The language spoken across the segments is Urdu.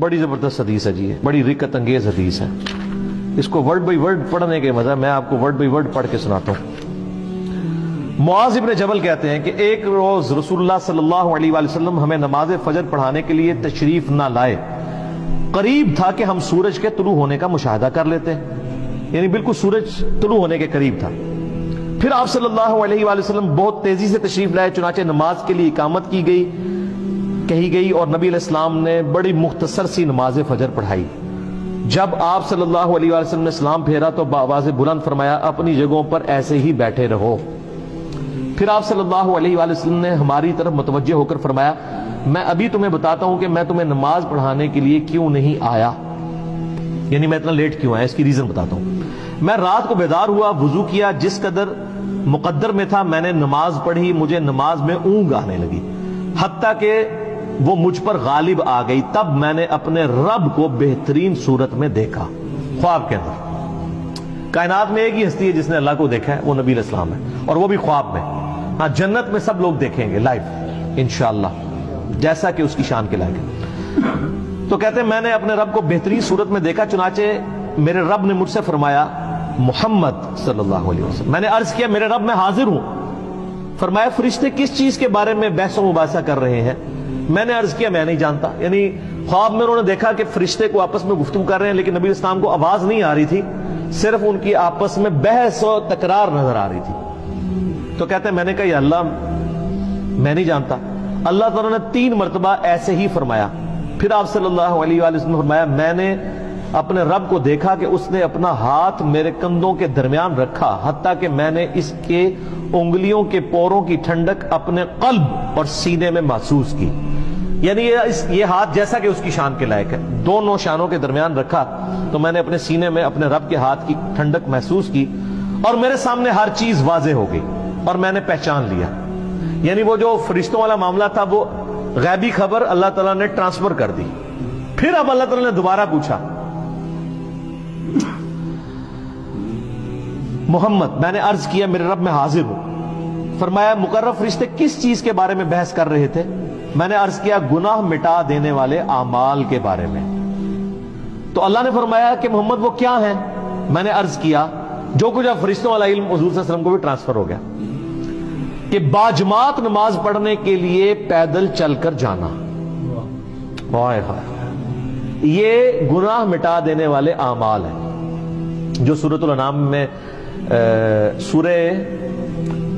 بڑی زبردست حدیث ہے جی، بڑی رکت انگیز حدیث ہے. اس کو ورڈ بائی ورڈ پڑھنے کے مزہ، میں آپ کو ورڈ بائی ورڈ پڑھ کے سناتا ہوں. معاذ ابن جبل کہتے ہیں کہ ایک روز رسول اللہ صلی اللہ علیہ وآلہ وسلم ہمیں نماز فجر پڑھانے کے لیے تشریف نہ لائے. قریب تھا کہ ہم سورج کے طلوع ہونے کا مشاہدہ کر لیتے، یعنی بالکل سورج طلوع ہونے کے قریب تھا. پھر آپ صلی اللہ علیہ وآلہ وسلم بہت تیزی سے تشریف لائے، چنانچہ نماز کے لیے اقامت کہی گئی اور نبی علیہ السلام نے بڑی مختصر سی نماز فجر پڑھائی. جب آپ صلی اللہ علیہ وآلہ وسلم نے سلام پھیرا تو بآواز بلند فرمایا، اپنی جگہوں پر ایسے ہی بیٹھے رہو. پھر آپ صلی اللہ علیہ وآلہ وسلم نے ہماری طرف متوجہ ہو کر فرمایا، میں ابھی تمہیں بتاتا ہوں کہ میں تمہیں نماز پڑھانے کے لیے کیوں نہیں آیا، یعنی میں اتنا لیٹ کیوں آیا، اس کی ریزن بتاتا ہوں. میں رات کو بیدار ہوا، وضو کیا، جس قدر مقدر میں تھا میں نے نماز پڑھی. مجھے نماز میں اونگ آنے لگی حتیٰ کہ وہ مجھ پر غالب آ گئی. تب میں نے اپنے رب کو بہترین صورت میں دیکھا، خواب کے اندر. کائنات میں ایک ہی ہستی ہے جس نے اللہ کو دیکھا ہے، وہ نبی علیہ السلام ہے، اور وہ بھی خواب میں. ہاں، جنت میں سب لوگ دیکھیں گے لائیو انشاءاللہ، جیسا کہ اس کی شان کے لائق ہے. تو کہتے ہیں میں نے اپنے رب کو بہترین صورت میں دیکھا، چنانچہ میرے رب نے مجھ سے فرمایا، محمد صلی اللہ علیہ وسلم. میں نے عرض کیا، میرے رب میں حاضر ہوں. فرمایا، فرشتے کس چیز کے بارے میں بحث و مباحثہ کر رہے ہیں؟ میں نے عرض کیا، میں نہیں جانتا. یعنی خواب میں انہوں نے دیکھا کہ فرشتے کو آپس میں گفتگو کر رہے ہیں، لیکن نبی علیہ السلام کو آواز نہیں آ رہی تھی، صرف ان کی آپس میں بحث و تکرار نظر آ رہی تھی. تو کہتے ہیں میں نے کہا، یا اللہ میں نہیں جانتا. اللہ تعالیٰ نے 3 مرتبہ ایسے ہی فرمایا. پھر آپ صلی اللہ علیہ وآلہ وسلم نے فرمایا، میں نے اپنے رب کو دیکھا کہ اس نے اپنا ہاتھ میرے کندھوں کے درمیان رکھا، حتیٰ کہ میں نے اس کے انگلیوں کے پوروں کی ٹھنڈک اپنے قلب اور سینے میں محسوس کی. یعنی یہ ہاتھ جیسا کہ اس کی شان کے لائق ہے، دونوں شانوں کے درمیان رکھا تو میں نے اپنے سینے میں اپنے رب کے ہاتھ کی ٹھنڈک محسوس کی، اور میرے سامنے ہر چیز واضح ہو گئی اور میں نے پہچان لیا. یعنی وہ جو فرشتوں والا معاملہ تھا، وہ غیبی خبر اللہ تعالیٰ نے ٹرانسفر کر دی. پھر اب اللہ تعالیٰ نے دوبارہ پوچھا، محمد، میں نے عرض کیا، میرے رب میں حاضر ہوں. فرمایا، مقرب فرشتے کس چیز کے بارے میں بحث کر رہے تھے؟ میں نے عرض کیا، گناہ مٹا دینے والے اعمال کے بارے میں. تو اللہ نے فرمایا کہ محمد وہ کیا ہیں؟ میں نے عرض کیا، جو کچھ اب فرشتوں والا علم حضور صلی اللہ علیہ وسلم کو بھی ٹرانسفر ہو گیا، کہ باجماعت نماز پڑھنے کے لیے پیدل چل کر جانا. یہ گناہ مٹا دینے والے اعمال ہیں جو سورۃ الانعام میں سورہ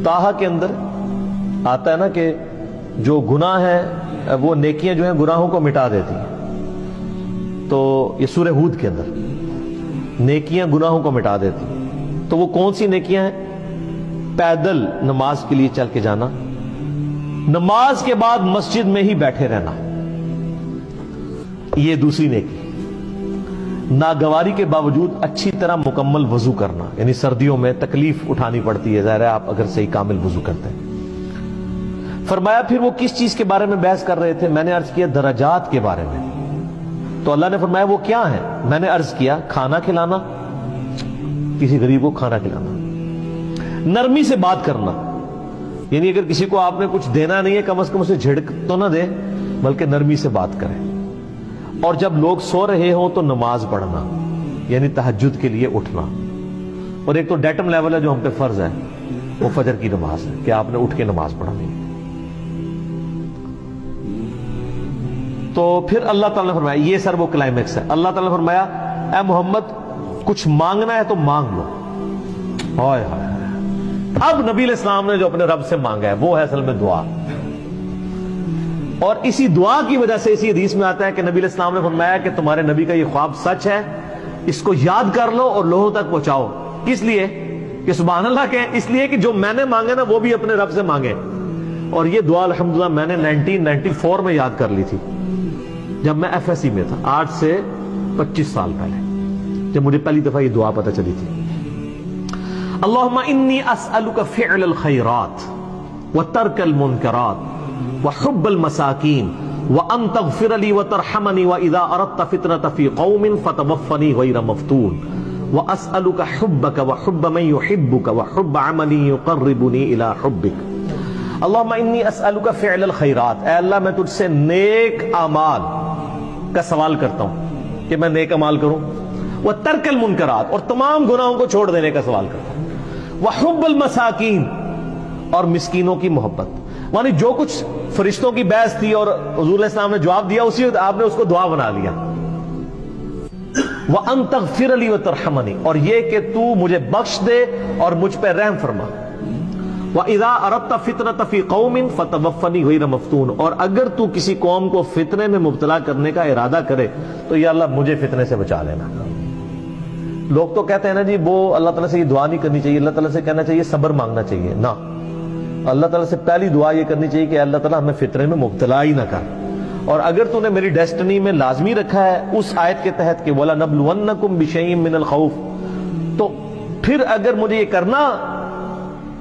طٰہٰ کے اندر آتا ہے نا، کہ جو گناہ ہے وہ نیکیاں جو ہیں گناہوں کو مٹا دیتی ہیں. تو یہ سورہ ہود کے اندر نیکیاں گناہوں کو مٹا دیتی ہیں. تو وہ کون سی نیکیاں ہیں؟ پیدل نماز کے لیے چل کے جانا، نماز کے بعد مسجد میں ہی بیٹھے رہنا، یہ دوسری نیکی. ناگواری کے باوجود اچھی طرح مکمل وضو کرنا، یعنی سردیوں میں تکلیف اٹھانی پڑتی ہے، ظاہر ہے آپ اگر صحیح کامل وضو کرتے ہیں. فرمایا، پھر وہ کس چیز کے بارے میں بحث کر رہے تھے؟ میں نے عرض کیا، درجات کے بارے میں. تو اللہ نے فرمایا، وہ کیا ہیں؟ میں نے عرض کیا، کھانا کھلانا، کسی غریب کو کھانا کھلانا، نرمی سے بات کرنا، یعنی اگر کسی کو آپ نے کچھ دینا نہیں ہے، کم از کم اسے جھڑک تو نہ دے، بلکہ نرمی سے بات کریں. اور جب لوگ سو رہے ہوں تو نماز پڑھنا، یعنی تہجد کے لیے اٹھنا. اور ایک تو ڈیٹم لیول ہے جو ہم پہ فرض ہے، وہ فجر کی نماز ہے کہ آپ نے اٹھ کے نماز پڑھنی. تو پھر اللہ تعالیٰ نے فرمایا، یہ سر وہ کلائمیکس ہے. اللہ تعالیٰ نے فرمایا، اے محمد کچھ مانگنا ہے تو مانگ لو. ہائے ہائے، اب نبی علیہ السلام نے جو اپنے رب سے مانگا ہے وہ ہے اصل میں دعا. اور اسی دعا کی وجہ سے اسی حدیث میں آتا ہے کہ نبی علیہ السلام نے فرمایا کہ تمہارے نبی کا یہ خواب سچ ہے، اس کو یاد کر لو اور لوگوں تک پہنچاؤ. کس لیے؟ کہ سبحان اللہ کہیں، اس لیے کہ جو میں نے مانگا نا وہ بھی اپنے رب سے مانگے. اور یہ دعا الحمدللہ میں نے 1994 میں یاد کر لی تھی، جب میں FSC میں تھا، 8 سے 25 سال پہلے، جب مجھے پہلی دفعہ یہ دعا پتہ چلی تھی. اللہم انی اسألک فعل الخیرات وترک المنکرات وحب المساکین وان تغفر لی وترحمنی واذا اردت فتنة فی قوم فتوفنی غیر مفتون واسألک حبک وحب من یحبک وحب عمل یقربنی الی حبک. اللہم انی اسألک فعل الخیرات، اے اللہ میں تجھ سے نیک اعمال کا سوال کرتا ہوں کہ میں نیک عمال کروں، وترک المنکرات، اور تمام گناہوں کو چھوڑ دینے کا سوال کرتا ہوں، وحب المساکین، اور مسکینوں کی محبت۔ یعنی جو کچھ فرشتوں کی بحث تھی اور حضور علیہ السلام نے جواب دیا، اسی وقت آپ نے اس کو دعا بنا لیا۔ وَأَن تَغْفِرَ لِي وَتَرْحَمَنِي، اور یہ کہ تو مجھے بخش دے اور مجھ پہ رحم فرما۔ وَإِذَا أَرَدْتَ فِتْنَةَ فِي قَوْمٍ فَتَوَفَّنِي غَيْرَ مَفْتُونٍ، اور اگر تو کسی قوم کو فتنے میں مبتلا کرنے کا ارادہ کرے تو یا اللہ مجھے فتنے سے بچا لینا۔ لوگ تو کہتے ہیں نا جی وہ اللہ تعالیٰ سے یہ دعا نہیں کرنی چاہیے، اللہ تعالیٰ سے کہنا چاہیے صبر مانگنا چاہیے۔ نہ، اللہ تعالیٰ سے پہلی دعا یہ کرنی چاہیے کہ اللہ تعالیٰ ہمیں فتنے میں مبتلا ہی نہ کر، اور اگر تو نے میری ڈیسٹنی میں لازمی رکھا ہے اس آیت کے تحت کہ وَلَنَبْلُوَنَّكُمْ بِشَيْءٍ مِّنَ الْخَوْفِ، تو پھر اگر مجھے یہ کرنا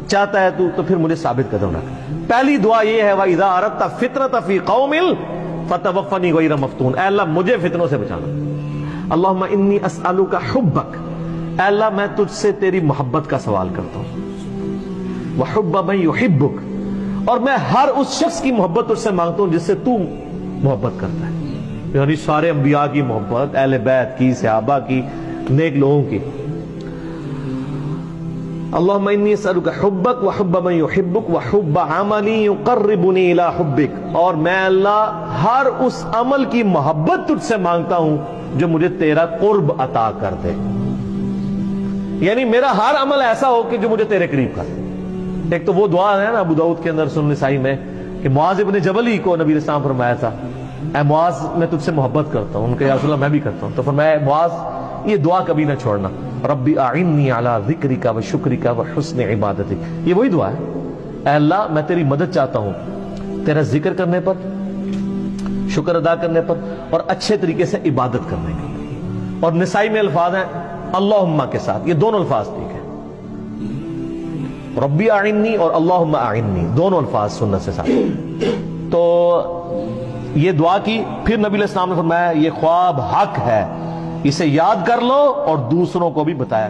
چاہتا ہے تو پھر مجھے ثابت قدم رکھ۔ پہلی دعا یہ ہے وَإِذَا أَرَدْتَ فِتْنَةَ فِي قَوْمٍ فَتَوَفَّنِي غَيْرَ مَفْتُونٍ، اے اللہ مجھے فتنوں سے بچانا۔ اللہم انی اسألک حبک، اے اللہ میں تجھ سے تیری محبت کا سوال کرتا ہوں، وحب من یحبک، اور میں ہر اس شخص کی محبت تجھ سے مانگتا ہوں جس سے تو محبت کرتا ہے، یعنی سارے انبیاء کی محبت، اہل بیت کی، صحابہ کی، نیک لوگوں کی۔ اللہم انی اسألک حبک وحب من یحبک وحب عمل یقربنی الی حبک، اور میں اللہ ہر اس عمل کی محبت تجھ سے مانگتا ہوں جو مجھے تیرا قرب عطا کر دے، یعنی میرا ہر عمل ایسا ہو کہ جو مجھے تیرے قریب کر۔ ایک تو وہ دعا ہے نا ابو داؤد کے اندر، سنن نسائی میں، کہ معاذ ابن جبل ہی کو نبی علیہ السلام فرمایا تھا اے معاذ میں تجھ سے محبت کرتا ہوں، ان کے یا رسول اللہ میں بھی کرتا ہوں، تو فرمایا معاذ یہ دعا کبھی نہ چھوڑنا، ربی اعنی علی ذکرک و شکرک و حسن عبادتک، یہ وہی دعا ہے، اے اللہ میں تیری مدد چاہتا ہوں تیرا ذکر کرنے پر، شکر ادا کرنے پر، اور اچھے طریقے سے عبادت کرنے پر۔ اور نسائی میں الفاظ ہیں اللہم کے ساتھ، یہ دونوں الفاظ ٹھیک ہے، ربی اعنی اور اللہم اعنی، دونوں الفاظ سنت سے ساتھ۔ تو یہ دعا کی، پھر نبی علیہ السلام نے فرمایا یہ خواب حق ہے، اسے یاد کر لو اور دوسروں کو بھی بتایا۔